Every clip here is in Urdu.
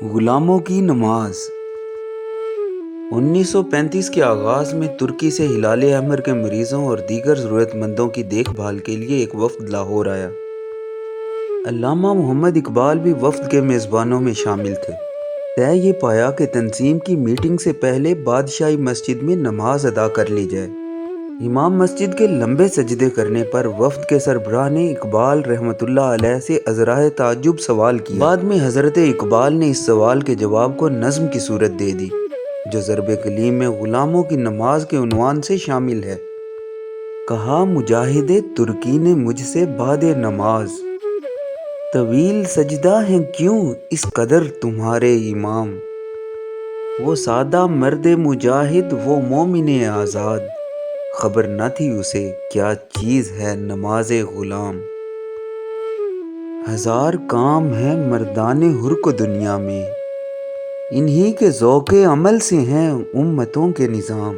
غلاموں کی نماز 1935 کے آغاز میں ترکی سے ہلال احمر کے مریضوں اور دیگر ضرورت مندوں کی دیکھ بھال کے لیے ایک وفد لاہور آیا۔ علامہ محمد اقبال بھی وفد کے میزبانوں میں شامل تھے۔ طے یہ پایا کہ تنظیم کی میٹنگ سے پہلے بادشاہی مسجد میں نماز ادا کر لی جائے۔ امام مسجد کے لمبے سجدے کرنے پر وفد کے سربراہ نے اقبال رحمۃ اللہ علیہ سے عذرائے تعجب سوال کیا۔ بعد میں حضرت اقبال نے اس سوال کے جواب کو نظم کی صورت دے دی، جو ضرب کلیم میں غلاموں کی نماز کے عنوان سے شامل ہے۔ کہا مجاہد ترکی نے مجھ سے بعد نماز، طویل سجدہ ہیں کیوں اس قدر تمہارے امام؟ وہ سادہ مرد مجاہد، وہ مومن آزاد، خبر نہ تھی اسے کیا چیز ہے نماز غلام۔ ہزار کام ہے مردان حر کو دنیا میں، انہی کے ذوق عمل سے ہیں امتوں کے نظام۔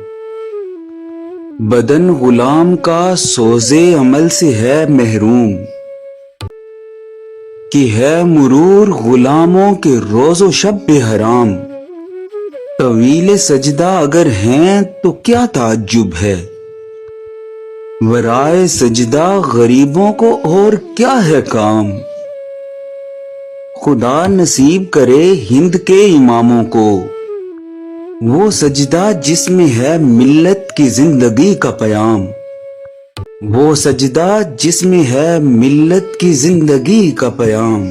بدن غلام کا سوز عمل سے ہے محروم، کہ ہے مرور غلاموں کے روز و شب بے حرام۔ طویل سجدہ اگر ہیں تو کیا تعجب ہے، ورائے سجدہ غریبوں کو اور کیا ہے کام۔ خدا نصیب کرے ہند کے اماموں کو وہ سجدہ جس میں ہے ملت کی زندگی کا پیام، وہ سجدہ جس میں ہے ملت کی زندگی کا پیام۔